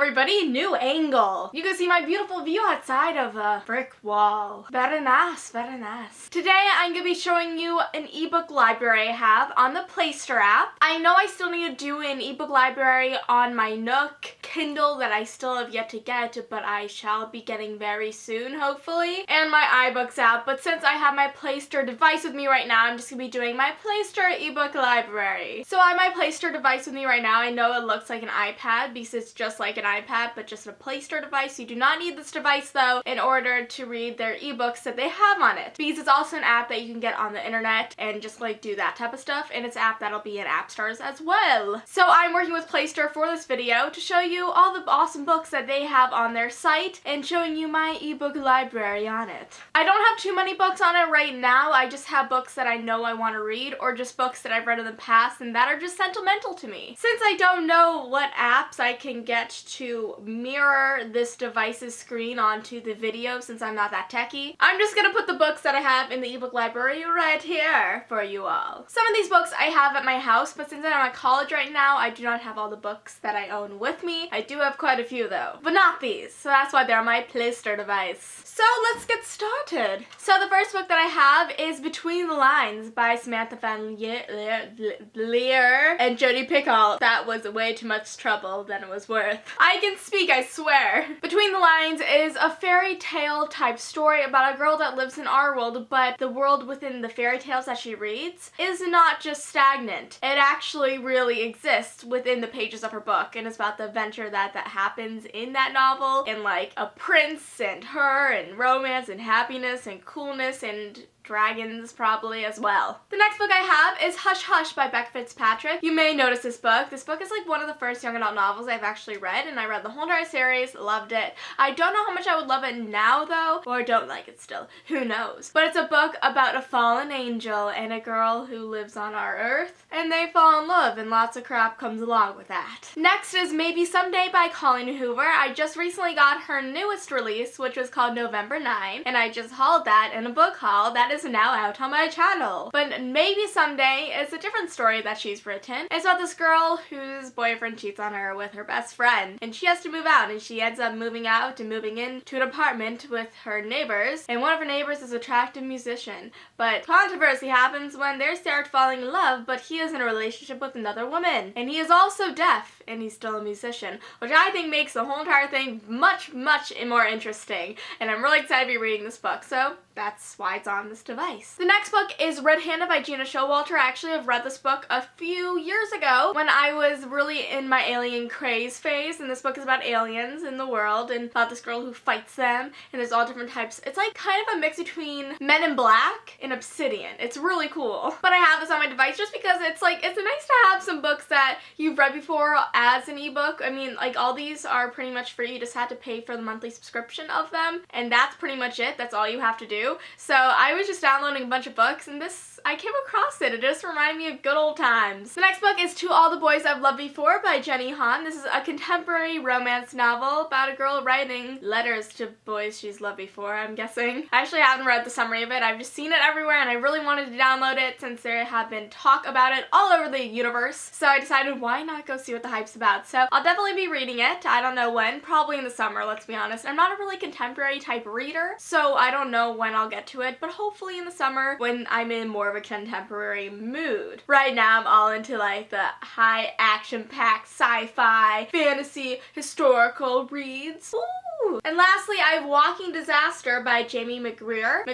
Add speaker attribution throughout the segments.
Speaker 1: everybody, new angle. You can see my beautiful view outside of a brick wall. Very nice, very nice. Today I'm going to be showing you an ebook library I have on the Playster app. I know I still need to do an ebook library on my Nook Kindle that I still have yet to get, but I shall be getting very soon, hopefully, and my iBooks app. But since I have my Playster device with me right now, I'm just going to be doing my Playster ebook library. So I have my Playster device with me right now. I know it looks like an iPad because it's just like an iPad, but just a Playster device. You do not need this device though in order to read their ebooks that they have on it, because it's also an app that you can get on the internet and just like do that type of stuff, and it's an app that'll be in app stores as well. So I'm working with Playster for this video to show you all the awesome books that they have on their site and showing you my ebook library on it. I don't have too many books on it right now. I just have books that I know I want to read, or just books that I've read in the past and that are just sentimental to me. Since I don't know what apps I can get to mirror this device's screen onto the video, since I'm not that techie, I'm just gonna put the books that I have in the ebook library right here for you all. Some of these books I have at my house, but since I'm at college right now, I do not have all the books that I own with me. I do have quite a few though, but not these, so that's why they're on my Playster device. So let's get started. So the first book that I have is Between the Lines by Samantha Van Leer and Jodi Picoult. That was way too much trouble than it was worth. I can speak, I swear. Between the Lines is a fairy tale type story about a girl that lives in our world, but the world within the fairy tales that she reads is not just stagnant. It actually really exists within the pages of her book, and it's about the adventure that happens in that novel, and like a prince and her and romance and happiness and coolness and dragons probably as well. The next book I have is Hush Hush by Becca Fitzpatrick. You may notice this book. This book is like one of the first young adult novels I've actually read, and I read the whole entire series, loved it. I don't know how much I would love it now though, or don't like it still. Who knows? But it's a book about a fallen angel and a girl who lives on our earth, and they fall in love, and lots of crap comes along with that. Next is Maybe Someday by Colleen Hoover. I just recently got her newest release, which was called November 9, and I just hauled that in a book haul that is now out on my channel. But Maybe Someday is a different story that she's written. It's about this girl whose boyfriend cheats on her with her best friend, and she has to move out, and she ends up moving out and moving into an apartment with her neighbors, and one of her neighbors is an attractive musician. But controversy happens when they start falling in love, but he is in a relationship with another woman, and he is also deaf, and he's still a musician, which I think makes the whole entire thing much more interesting, and I'm really excited to be reading this book, so that's why it's on this device. The next book is Red Hannah by Gina Showalter. I actually have read this book a few years ago when I was really in my alien craze phase, and this book is about aliens in the world and about this girl who fights them, and there's all different types. It's like kind of a mix between Men in Black and Obsidian. It's really cool. But I have this on my device just because it's nice to have some books that you've read before as an ebook. I mean, like all these are pretty much free. You just have to pay for the monthly subscription of them, and that's pretty much it. That's all you have to do. So I was just downloading a bunch of books, and I came across it. It just reminded me of good old times. The next book is To All the Boys I've Loved Before by Jenny Han. This is a contemporary romance novel about a girl writing letters to boys she's loved before, I'm guessing. I actually haven't read the summary of it. I've just seen it everywhere, and I really wanted to download it since there have been talk about it all over the universe. So I decided, why not go see what the hype's about? So I'll definitely be reading it. I don't know when. Probably in the summer, let's be honest. I'm not a really contemporary type reader, so I don't know when I'll get to it, but hopefully in the summer when I'm in more of a contemporary mood. Right now I'm all into like the high action-packed sci-fi, fantasy, historical reads. Ooh. And lastly, I have Walking Disaster by Jamie McGuire,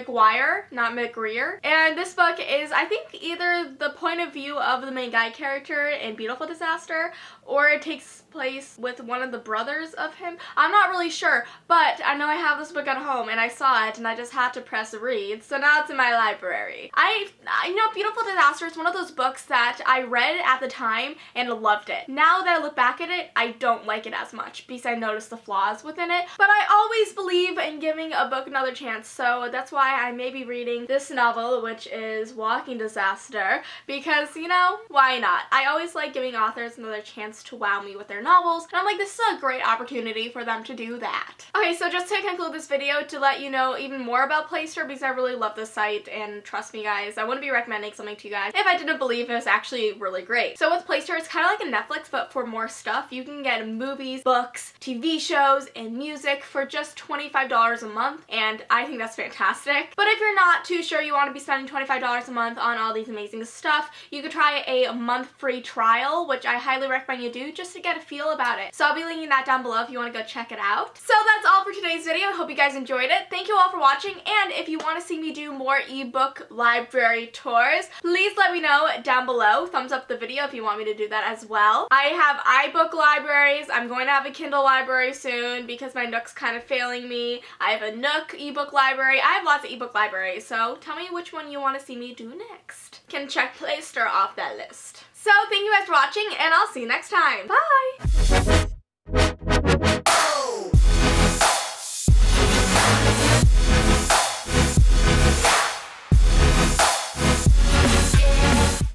Speaker 1: not McGreer. And this book is, I think, either the point of view of the main guy character in Beautiful Disaster, or it takes place with one of the brothers of him. I'm not really sure, but I know I have this book at home, and I saw it, and I just had to press read, so now it's in my library. I know Beautiful Disaster is one of those books that I read at the time and loved it. Now that I look back at it, I don't like it as much because I noticed the flaws within it, but I always believe in giving a book another chance, so that's why I may be reading this novel, which is Walking Disaster, because, you know, why not? I always like giving authors another chance to wow me with their novels, and I'm like, this is a great opportunity for them to do that. Okay, so just to conclude this video, to let you know even more about Playster, because I really love this site, and trust me guys, I wouldn't wouldn't be recommending something to you guys if I didn't believe it was actually really great. So with Playster, it's kind of like a Netflix, but for more stuff. You can get movies, books, TV shows, and music for just $25 a month, and I think that's fantastic. But if you're not too sure you want to be spending $25 a month on all these amazing stuff, you could try a month free trial, which I highly recommend you do just to get a feel about it. So I'll be linking that down below if you want to go check it out. So that's all for today's video. I hope you guys enjoyed it. Thank you all for watching, and if you want to see me do more ebook library tours, please let me know down below. Thumbs up the video if you want me to do that as well. I have iBook libraries. I'm going to have a Kindle library soon because my Nook's kind of failing me. I have a Nook ebook library. I have lots of ebook libraries, so tell me which one you want to see me do next. Can check Playster off that list. So thank you guys for watching, and I'll see you next time. Bye!